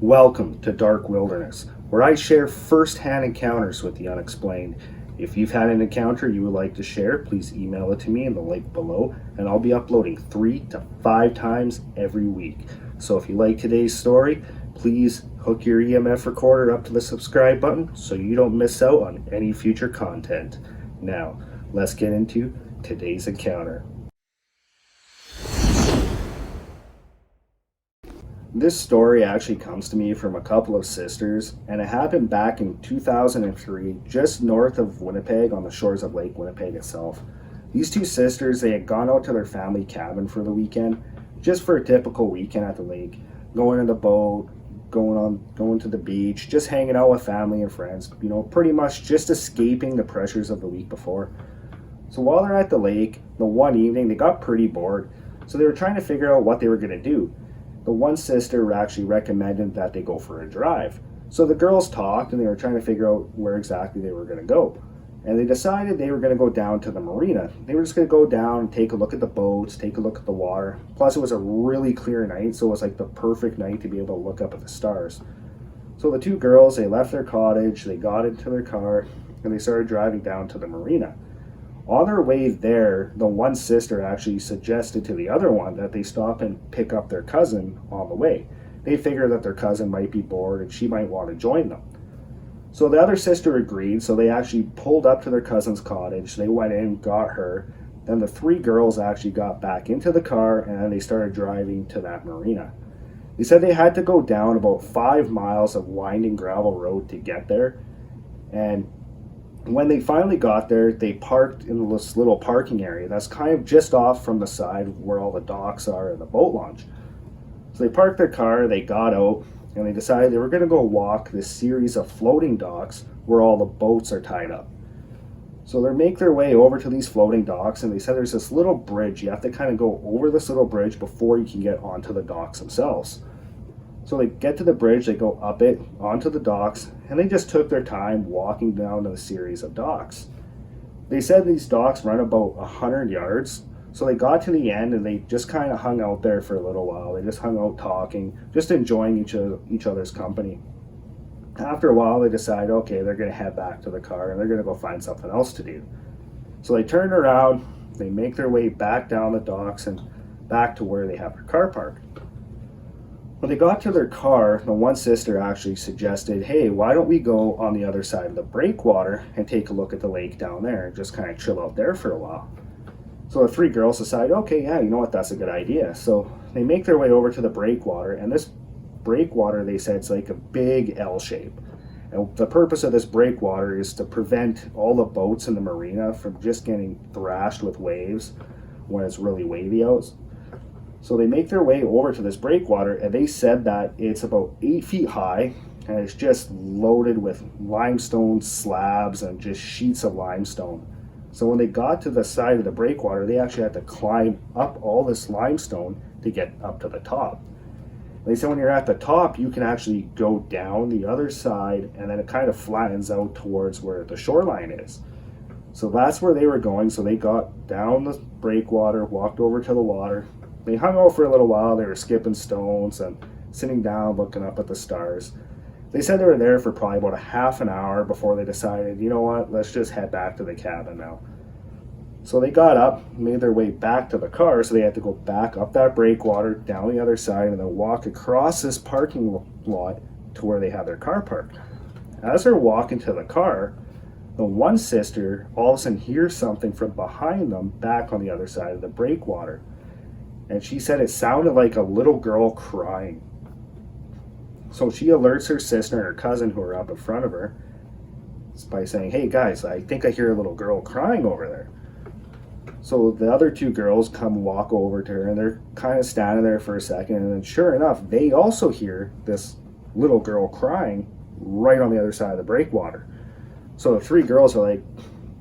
Welcome to Dark Wilderness, where I share first-hand encounters with the unexplained. If you've had an encounter you would like to share, please email it to me in the link below, and I'll be uploading 3 to 5 times every week. So if you like today's story, please hook your EMF recorder up to the subscribe button so you don't miss out on any future content. Now, let's get into today's encounter. This story actually comes to me from a couple of sisters, and it happened back in 2003, just north of Winnipeg on the shores of Lake Winnipeg itself. These two sisters, they had gone out to their family cabin for the weekend, just for a typical weekend at the lake, going in the boat, going to the beach, just hanging out with family and friends, pretty much just escaping the pressures of the week before. So while they're at the lake, the one evening, they got pretty bored, so they were trying to figure out what they were going to do. The one sister actually recommended that they go for a drive. So the girls talked and they were trying to figure out where exactly they were going to go. And they decided they were going to go down to the marina. They were just going to go down and take a look at the boats, take a look at the water. Plus it was a really clear night, so it was like the perfect night to be able to look up at the stars. So the two girls, they left their cottage, they got into their car, and they started driving down to the marina. On their way there, the one sister actually suggested to the other one that they stop and pick up their cousin on the way. They figured that their cousin might be bored and she might want to join them. So the other sister agreed, so they actually pulled up to their cousin's cottage. They went in, got her. Then the three girls actually got back into the car and then they started driving to that marina. They said they had to go down about 5 miles of winding gravel road to get there. And when they finally got there, they parked in this little parking area that's kind of just off from the side where all the docks are and the boat launch. So they parked their car, they got out, and they decided they were going to go walk this series of floating docks where all the boats are tied up. So they make their way over to these floating docks, and they said there's this little bridge. You have to kind of go over this little bridge before you can get onto the docks themselves. So they get to the bridge, they go up it, onto the docks, and they just took their time walking down the series of docks. They said these docks run about 100 yards, so they got to the end and they just kind of hung out there for a little while. They just hung out talking, just enjoying each other's company. After a while, they decided, okay, they're going to head back to the car and they're going to go find something else to do. So they turn around, they make their way back down the docks and back to where they have their car parked. When they got to their car, the one sister actually suggested, hey, why don't we go on the other side of the breakwater and take a look at the lake down there and just kind of chill out there for a while. So the three girls decide, okay, yeah, you know what, that's a good idea. So they make their way over to the breakwater, and this breakwater, they said, it's like a big L shape. And the purpose of this breakwater is to prevent all the boats in the marina from just getting thrashed with waves when it's really wavy out. So they make their way over to this breakwater, and they said that it's about 8 feet high, and it's just loaded with limestone slabs and just sheets of limestone. So when they got to the side of the breakwater, they actually had to climb up all this limestone to get up to the top. They said when you're at the top, you can actually go down the other side, and then it kind of flattens out towards where the shoreline is. So that's where they were going. So they got down the breakwater, walked over to the water. They hung out for a little while. They were skipping stones and sitting down, looking up at the stars. They said they were there for probably about a half an hour before they decided, you know what, let's just head back to the cabin now. So they got up, made their way back to the car, so they had to go back up that breakwater, down the other side, and then walk across this parking lot to where they had their car parked. As they're walking to the car, the one sister all of a sudden hears something from behind them back on the other side of the breakwater. And she said it sounded like a little girl crying. So she alerts her sister and her cousin who are up in front of her by saying, hey guys, I think I hear a little girl crying over there. So the other two girls come walk over to her, and they're kind of standing there for a second, and then sure enough, they also hear this little girl crying right on the other side of the breakwater. So the three girls are like,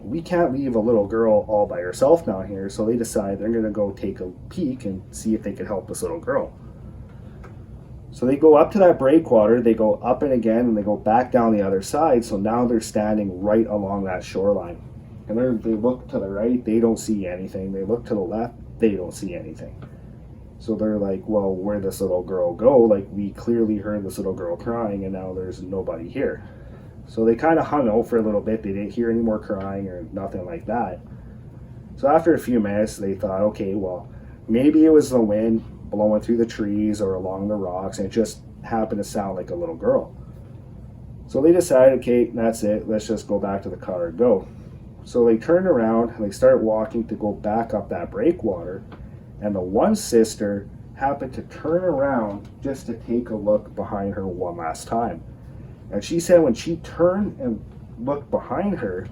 we can't leave a little girl all by herself down here, so they decide they're going to go take a peek and see if they can help this little girl. So they go up to that breakwater, they go up and again, and they go back down the other side. So now they're standing right along that shoreline. And they look to the right, they don't see anything. They look to the left, they don't see anything. So they're like, well, where'd this little girl go? Like, we clearly heard this little girl crying, and now there's nobody here. So they kind of hung out for a little bit. They didn't hear any more crying or nothing like that. So after a few minutes, they thought, okay, well, maybe it was the wind blowing through the trees or along the rocks, and it just happened to sound like a little girl. So they decided, okay, that's it. Let's just go back to the car and go. So they turned around and they started walking to go back up that breakwater. And the one sister happened to turn around just to take a look behind her one last time. And she said when she turned and looked behind her,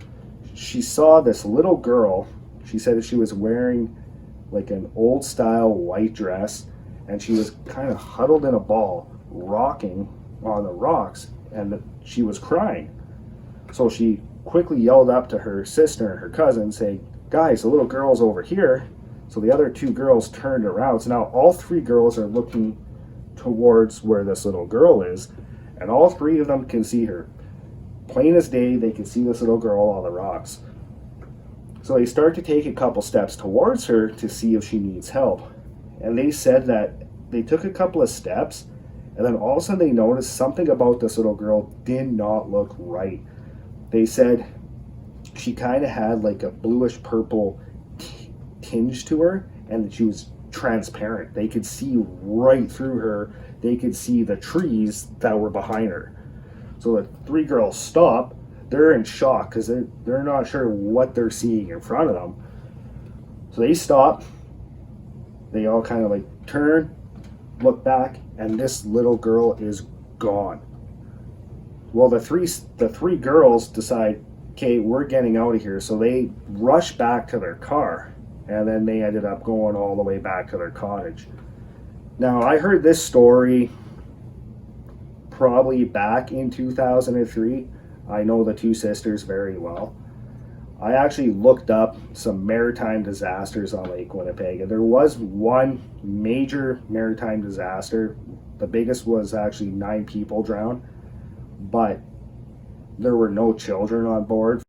she saw this little girl. She said she was wearing like an old style white dress, and she was kind of huddled in a ball, rocking on the rocks, and she was crying. So she quickly yelled up to her sister and her cousin saying, guys, the little girl's over here. So the other two girls turned around. So now all three girls are looking towards where this little girl is, and all three of them can see her. Plain as day, they can see this little girl on the rocks. So they start to take a couple steps towards her to see if she needs help. And they said that they took a couple of steps, and then all of a sudden they noticed something about this little girl did not look right. They said she kind of had like a bluish purple tinge to her, and that she was transparent. They could see right through her. They could see the trees that were behind her. So the three girls stop. They're in shock because they're not sure what they're seeing in front of them. So they stop. They all kind of like turn, look back, and this little girl is gone. Well, the three girls decide, okay, we're getting out of here. So they rush back to their car, and then they ended up going all the way back to their cottage. Now, I heard this story probably back in 2003. I know the two sisters very well. I actually looked up some maritime disasters on Lake Winnipeg, and there was one major maritime disaster. The biggest was actually 9 people drowned, but there were no children on board.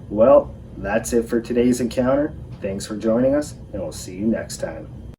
Well, that's it for today's encounter. Thanks for joining us, and we'll see you next time.